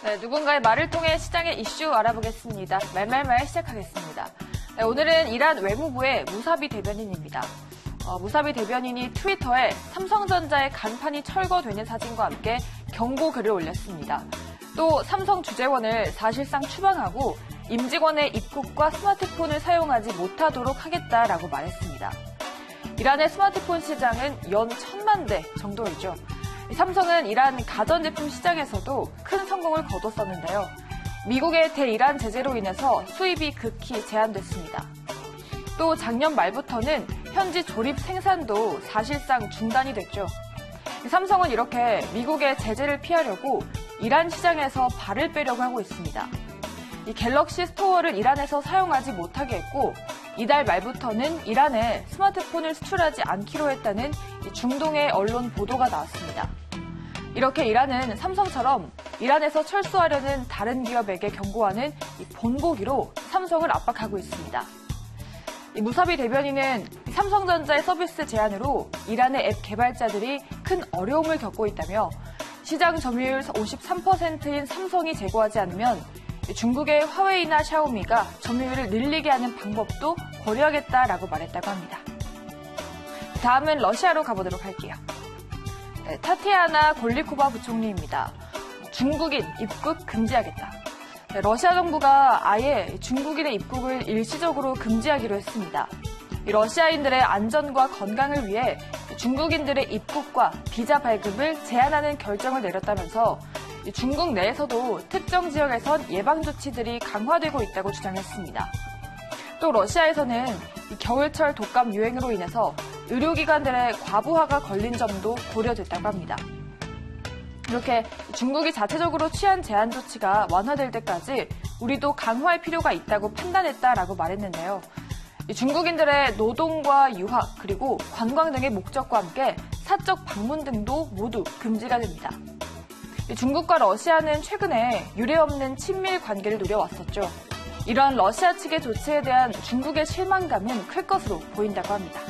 네, 누군가의 말을 통해 시장의 이슈 알아보겠습니다. 말말말 시작하겠습니다. 네, 오늘은 이란 외무부의 무사비 대변인입니다. 무사비 대변인이 트위터에 삼성전자의 간판이 철거되는 사진과 함께 경고 글을 올렸습니다. 또 삼성 주재원을 사실상 추방하고 임직원의 입국과 스마트폰을 사용하지 못하도록 하겠다라고 말했습니다. 이란의 스마트폰 시장은 연 1,000만 대 정도이죠. 삼성은 이란 가전제품 시장에서도 큰 성공을 거뒀었는데요. 미국의 대이란 제재로 인해서 수입이 극히 제한됐습니다. 또 작년 말부터는 현지 조립 생산도 사실상 중단이 됐죠. 삼성은 이렇게 미국의 제재를 피하려고 이란 시장에서 발을 빼려고 하고 있습니다. 이 갤럭시 스토어를 이란에서 사용하지 못하게 했고 이달 말부터는 이란에 스마트폰을 수출하지 않기로 했다는 중동의 언론 보도가 나왔습니다. 이렇게 이란은 삼성처럼 이란에서 철수하려는 다른 기업에게 경고하는 본보기로 삼성을 압박하고 있습니다. 무사비 대변인은 삼성전자의 서비스 제한으로 이란의 앱 개발자들이 큰 어려움을 겪고 있다며 시장 점유율 53%인 삼성이 제고하지 않으면 중국의 화웨이나 샤오미가 점유율을 늘리게 하는 방법도 고려하겠다라고 말했다고 합니다. 다음은 러시아로 가보도록 할게요. 네, 타티아나 골리코바 부총리입니다. 중국인 입국 금지하겠다. 네, 러시아 정부가 아예 중국인의 입국을 일시적으로 금지하기로 했습니다. 러시아인들의 안전과 건강을 위해 중국인들의 입국과 비자 발급을 제한하는 결정을 내렸다면서 중국 내에서도 특정 지역에선 예방 조치들이 강화되고 있다고 주장했습니다. 또 러시아에서는 겨울철 독감 유행으로 인해서 의료기관들의 과부하가 걸린 점도 고려됐다고 합니다. 이렇게 중국이 자체적으로 취한 제한 조치가 완화될 때까지 우리도 강화할 필요가 있다고 판단했다라고 말했는데요. 중국인들의 노동과 유학 그리고 관광 등의 목적과 함께 사적 방문 등도 모두 금지가 됩니다. 중국과 러시아는 최근에 유례없는 친밀 관계를 누려왔었죠. 이러한 러시아 측의 조치에 대한 중국의 실망감은 클 것으로 보인다고 합니다.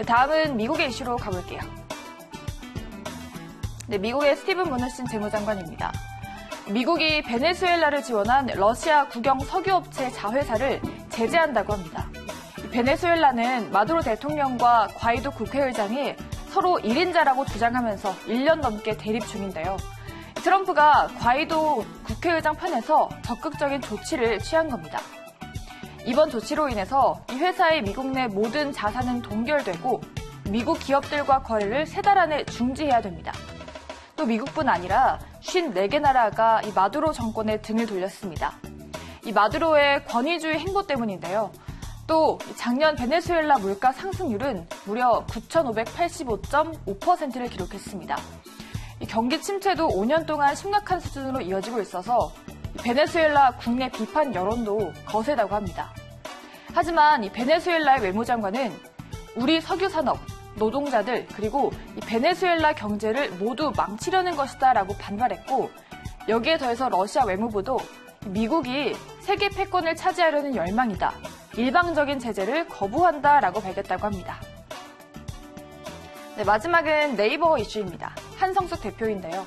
다음은 미국의 이슈로 가볼게요. 네, 미국의 스티븐 무누신 재무장관입니다. 미국이 베네수엘라를 지원한 러시아 국영 석유업체 자회사를 제재한다고 합니다. 베네수엘라는 마두로 대통령과 과이도 국회의장이 서로 1인자라고 주장하면서 1년 넘게 대립 중인데요. 트럼프가 과이도 국회의장 편에서 적극적인 조치를 취한 겁니다. 이번 조치로 인해서 이 회사의 미국 내 모든 자산은 동결되고 미국 기업들과 거래를 3달 안에 중지해야 됩니다. 또 미국뿐 아니라 54개 나라가 이 마두로 정권에 등을 돌렸습니다. 이 마두로의 권위주의 행보 때문인데요. 또 작년 베네수엘라 물가 상승률은 무려 9,585.5%를 기록했습니다. 경기 침체도 5년 동안 심각한 수준으로 이어지고 있어서 베네수엘라 국내 비판 여론도 거세다고 합니다. 하지만 이 베네수엘라의 외무장관은 우리 석유 산업, 노동자들 그리고 이 베네수엘라 경제를 모두 망치려는 것이다라고 반발했고 여기에 더해서 러시아 외무부도 미국이 세계 패권을 차지하려는 열망이다. 일방적인 제재를 거부한다라고 밝혔다고 합니다. 네, 마지막은 네이버 이슈입니다. 한성숙 대표인데요.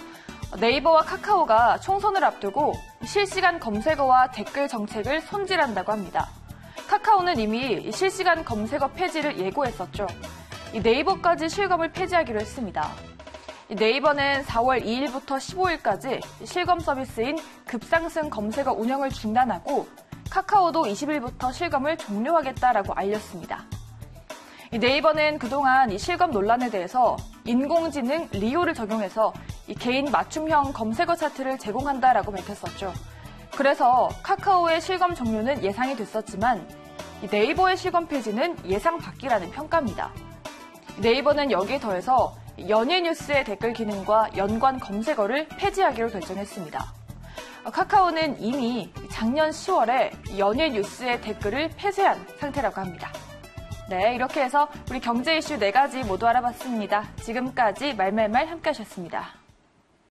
네이버와 카카오가 총선을 앞두고 실시간 검색어와 댓글 정책을 손질한다고 합니다. 카카오는 이미 실시간 검색어 폐지를 예고했었죠. 네이버까지 실검을 폐지하기로 했습니다. 네이버는 4월 2일부터 15일까지 실검 서비스인 급상승 검색어 운영을 중단하고 카카오도 20일부터 실검을 종료하겠다라고 알렸습니다. 네이버는 그동안 이 실검 논란에 대해서 인공지능 리오를 적용해서 이 개인 맞춤형 검색어 차트를 제공한다라고 밝혔었죠. 그래서 카카오의 실검 종료는 예상이 됐었지만 네이버의 실검 폐지는 예상 밖이라는 평가입니다. 네이버는 여기에 더해서 연예 뉴스의 댓글 기능과 연관 검색어를 폐지하기로 결정했습니다. 카카오는 이미 작년 10월에 연예 뉴스의 댓글을 폐쇄한 상태라고 합니다. 네, 이렇게 해서 우리 경제 이슈 4가지 모두 알아봤습니다. 지금까지 말말말 함께 하셨습니다.